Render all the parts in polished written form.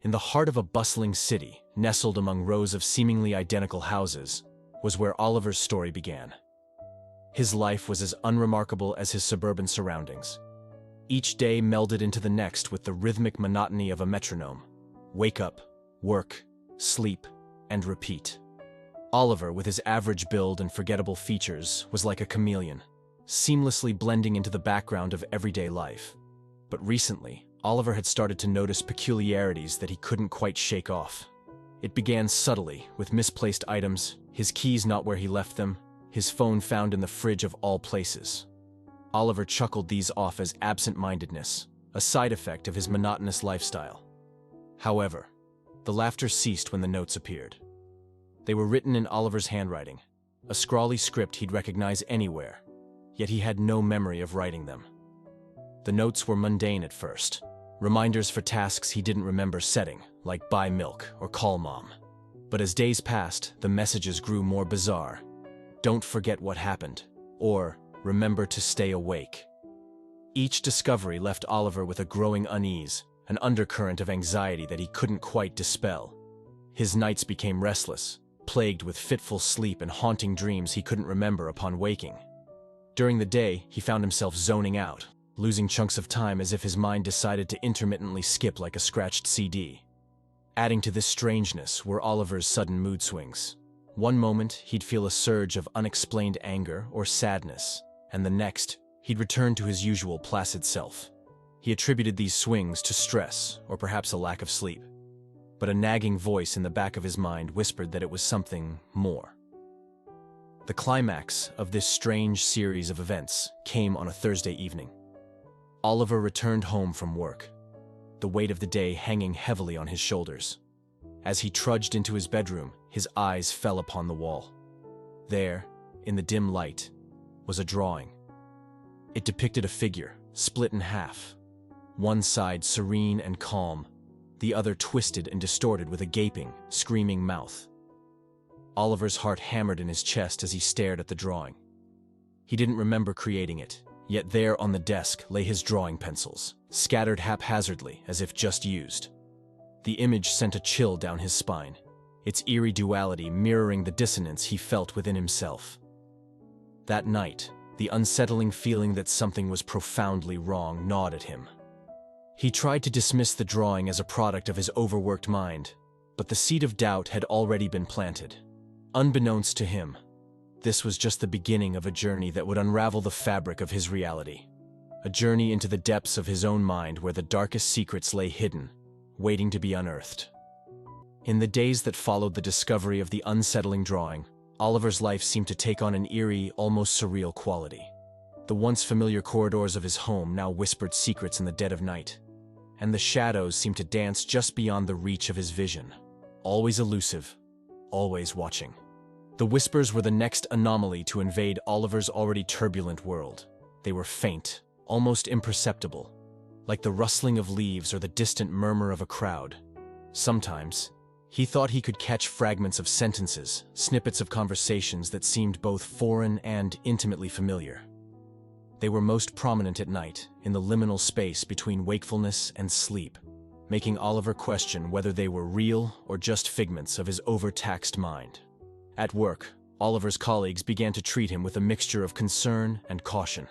In the heart of a bustling city, nestled among rows of seemingly identical houses, was where Oliver's story began. His life was as unremarkable as his suburban surroundings. Each day melded into the next with the rhythmic monotony of a metronome. Wake up, work, sleep, and repeat. Oliver, with his average build and forgettable features, was like a chameleon, seamlessly blending into the background of everyday life. But recently, Oliver had started to notice peculiarities that he couldn't quite shake off. It began subtly, with misplaced items, his keys not where he left them, his phone found in the fridge of all places. Oliver chuckled these off as absent-mindedness, a side effect of his monotonous lifestyle. However, the laughter ceased when the notes appeared. They were written in Oliver's handwriting, a scrawly script he'd recognize anywhere, yet he had no memory of writing them. The notes were mundane at first, reminders for tasks he didn't remember setting, like buy milk or call mom. But as days passed, the messages grew more bizarre. Don't forget what happened, or remember to stay awake. Each discovery left Oliver with a growing unease, an undercurrent of anxiety that he couldn't quite dispel. His nights became restless, plagued with fitful sleep and haunting dreams he couldn't remember upon waking. During the day, he found himself zoning out, losing chunks of time as if his mind decided to intermittently skip like a scratched CD. Adding to this strangeness were Oliver's sudden mood swings. One moment, he'd feel a surge of unexplained anger or sadness, and the next, he'd return to his usual placid self. He attributed these swings to stress or perhaps a lack of sleep. But a nagging voice in the back of his mind whispered that it was something more. The climax of this strange series of events came on a Thursday evening. Oliver returned home from work, the weight of the day hanging heavily on his shoulders. As he trudged into his bedroom, his eyes fell upon the wall. There, in the dim light, was a drawing. It depicted a figure, split in half. One side serene and calm, the other twisted and distorted with a gaping, screaming mouth. Oliver's heart hammered in his chest as he stared at the drawing. He didn't remember creating it, yet there on the desk lay his drawing pencils, scattered haphazardly as if just used. The image sent a chill down his spine, its eerie duality mirroring the dissonance he felt within himself. That night, the unsettling feeling that something was profoundly wrong gnawed at him. He tried to dismiss the drawing as a product of his overworked mind, but the seed of doubt had already been planted. Unbeknownst to him, this was just the beginning of a journey that would unravel the fabric of his reality. A journey into the depths of his own mind where the darkest secrets lay hidden, waiting to be unearthed. In the days that followed the discovery of the unsettling drawing, Oliver's life seemed to take on an eerie, almost surreal quality. The once familiar corridors of his home now whispered secrets in the dead of night, and the shadows seemed to dance just beyond the reach of his vision, always elusive, always watching. The whispers were the next anomaly to invade Oliver's already turbulent world. They were faint, almost imperceptible, like the rustling of leaves or the distant murmur of a crowd. Sometimes, he thought he could catch fragments of sentences, snippets of conversations that seemed both foreign and intimately familiar. They were most prominent at night, in the liminal space between wakefulness and sleep, making Oliver question whether they were real or just figments of his overtaxed mind. At work, Oliver's colleagues began to treat him with a mixture of concern and caution.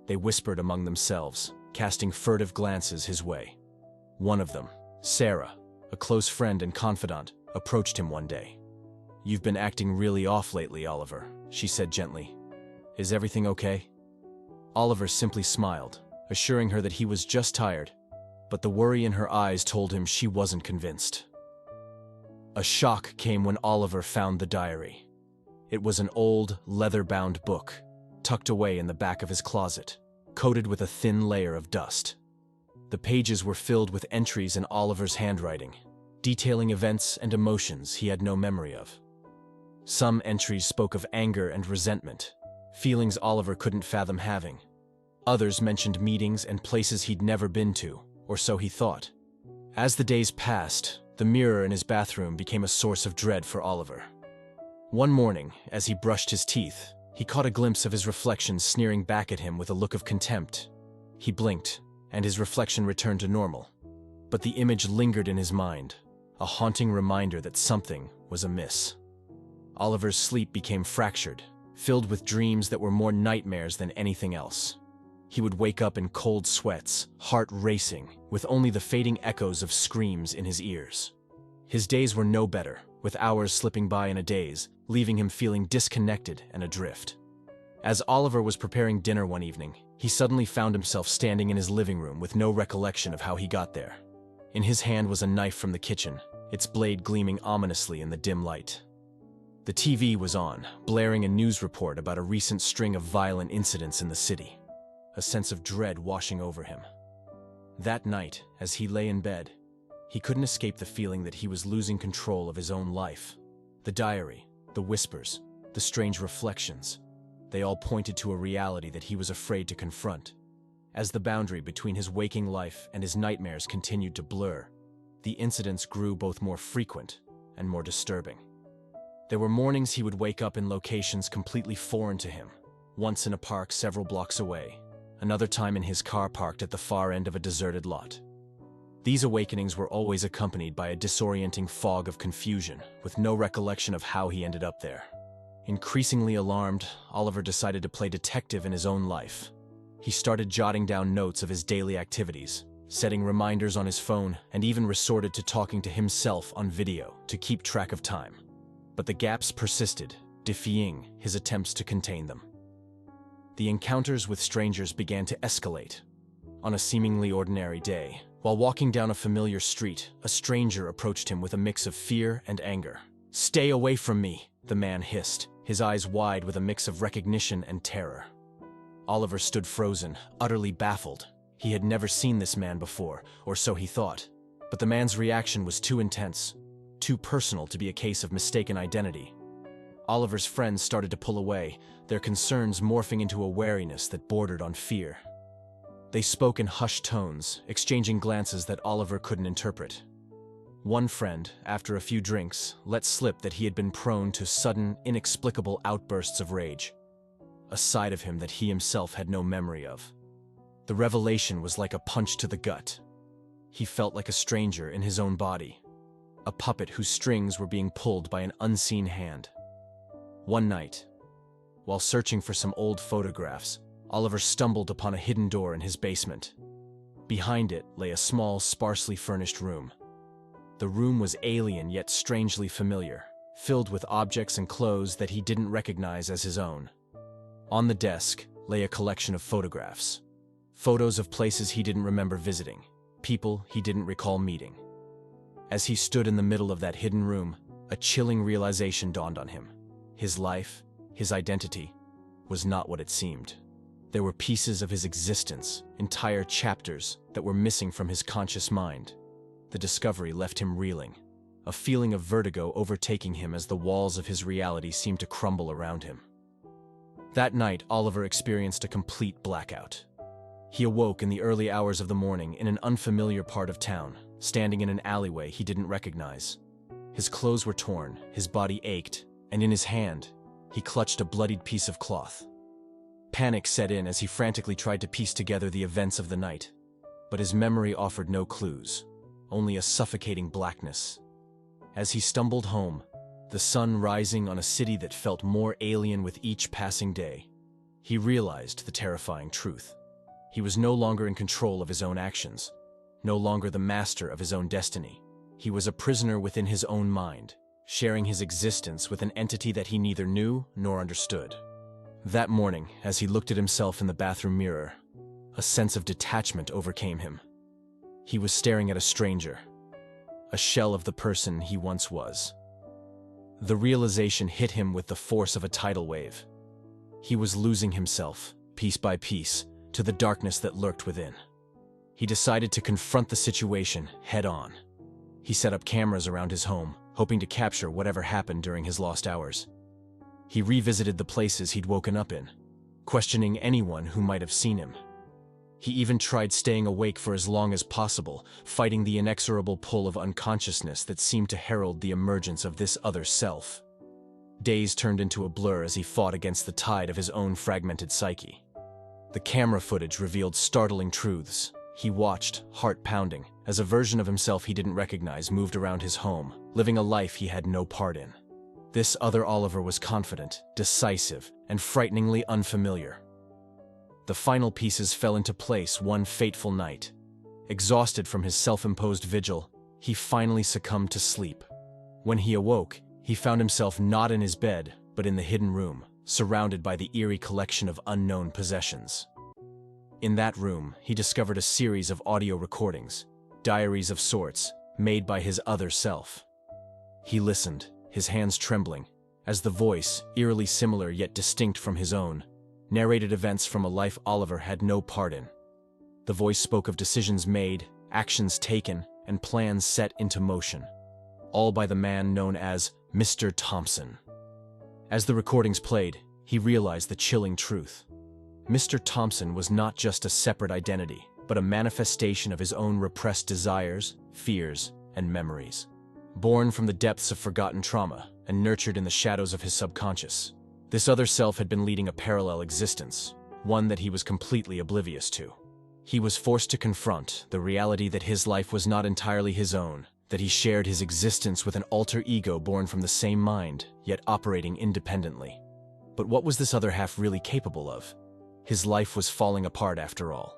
They whispered among themselves, casting furtive glances his way. One of them, Sarah, a close friend and confidant, approached him one day. "You've been acting really off lately, Oliver," she said gently. "Is everything okay?" Oliver simply smiled, assuring her that he was just tired, but the worry in her eyes told him she wasn't convinced. A shock came when Oliver found the diary. It was an old, leather-bound book, tucked away in the back of his closet, coated with a thin layer of dust. The pages were filled with entries in Oliver's handwriting, detailing events and emotions he had no memory of. Some entries spoke of anger and resentment, feelings Oliver couldn't fathom having. Others mentioned meetings and places he'd never been to, or so he thought. As the days passed, the mirror in his bathroom became a source of dread for Oliver. One morning, as he brushed his teeth, he caught a glimpse of his reflection sneering back at him with a look of contempt. He blinked, and his reflection returned to normal. But the image lingered in his mind, a haunting reminder that something was amiss. Oliver's sleep became fractured, filled with dreams that were more nightmares than anything else. He would wake up in cold sweats, heart racing, with only the fading echoes of screams in his ears. His days were no better, with hours slipping by in a daze, leaving him feeling disconnected and adrift. As Oliver was preparing dinner one evening, he suddenly found himself standing in his living room with no recollection of how he got there. In his hand was a knife from the kitchen, its blade gleaming ominously in the dim light. The TV was on, blaring a news report about a recent string of violent incidents in the city, a sense of dread washing over him. That night, as he lay in bed, he couldn't escape the feeling that he was losing control of his own life. The diary, the whispers, the strange reflections, they all pointed to a reality that he was afraid to confront. As the boundary between his waking life and his nightmares continued to blur, the incidents grew both more frequent and more disturbing. There were mornings he would wake up in locations completely foreign to him, once in a park several blocks away, another time in his car parked at the far end of a deserted lot. These awakenings were always accompanied by a disorienting fog of confusion, with no recollection of how he ended up there. Increasingly alarmed, Oliver decided to play detective in his own life. He started jotting down notes of his daily activities, setting reminders on his phone, and even resorted to talking to himself on video to keep track of time. But the gaps persisted, defying his attempts to contain them. The encounters with strangers began to escalate. On a seemingly ordinary day, while walking down a familiar street, a stranger approached him with a mix of fear and anger. "Stay away from me," the man hissed, his eyes wide with a mix of recognition and terror. Oliver stood frozen, utterly baffled. He had never seen this man before, or so he thought. But the man's reaction was too intense, too personal to be a case of mistaken identity. Oliver's friends started to pull away, their concerns morphing into a wariness that bordered on fear. They spoke in hushed tones, exchanging glances that Oliver couldn't interpret. One friend, after a few drinks, let slip that he had been prone to sudden, inexplicable outbursts of rage, a side of him that he himself had no memory of. The revelation was like a punch to the gut. He felt like a stranger in his own body, a puppet whose strings were being pulled by an unseen hand. One night, while searching for some old photographs, Oliver stumbled upon a hidden door in his basement. Behind it lay a small, sparsely furnished room. The room was alien yet strangely familiar, filled with objects and clothes that he didn't recognize as his own. On the desk lay a collection of photographs. Photos of places he didn't remember visiting, people he didn't recall meeting. As he stood in the middle of that hidden room, a chilling realization dawned on him. His life, his identity, was not what it seemed. There were pieces of his existence, entire chapters, that were missing from his conscious mind. The discovery left him reeling, a feeling of vertigo overtaking him as the walls of his reality seemed to crumble around him. That night, Oliver experienced a complete blackout. He awoke in the early hours of the morning in an unfamiliar part of town, standing in an alleyway he didn't recognize. His clothes were torn, his body ached, and in his hand, he clutched a bloodied piece of cloth. Panic set in as he frantically tried to piece together the events of the night, but his memory offered no clues, only a suffocating blackness. As he stumbled home, the sun rising on a city that felt more alien with each passing day, he realized the terrifying truth. He was no longer in control of his own actions, no longer the master of his own destiny. He was a prisoner within his own mind, sharing his existence with an entity that he neither knew nor understood. That morning, as he looked at himself in the bathroom mirror, a sense of detachment overcame him. He was staring at a stranger, a shell of the person he once was. The realization hit him with the force of a tidal wave. He was losing himself, piece by piece, to the darkness that lurked within. He decided to confront the situation head-on. He set up cameras around his home, hoping to capture whatever happened during his lost hours. He revisited the places he'd woken up in, questioning anyone who might have seen him. He even tried staying awake for as long as possible, fighting the inexorable pull of unconsciousness that seemed to herald the emergence of this other self. Days turned into a blur as he fought against the tide of his own fragmented psyche. The camera footage revealed startling truths. He watched, heart pounding, as a version of himself he didn't recognize moved around his home, living a life he had no part in. This other Oliver was confident, decisive, and frighteningly unfamiliar. The final pieces fell into place one fateful night. Exhausted from his self-imposed vigil, he finally succumbed to sleep. When he awoke, he found himself not in his bed, but in the hidden room, surrounded by the eerie collection of unknown possessions. In that room, he discovered a series of audio recordings, diaries of sorts, made by his other self. He listened, his hands trembling, as the voice, eerily similar yet distinct from his own, narrated events from a life Oliver had no part in. The voice spoke of decisions made, actions taken, and plans set into motion, all by the man known as Mr. Thompson. As the recordings played, he realized the chilling truth. Mr. Thompson was not just a separate identity, but a manifestation of his own repressed desires, fears, and memories. Born from the depths of forgotten trauma and nurtured in the shadows of his subconscious, this other self had been leading a parallel existence, one that he was completely oblivious to. He was forced to confront the reality that his life was not entirely his own, that he shared his existence with an alter ego born from the same mind, yet operating independently. But what was this other half really capable of? His life was falling apart after all.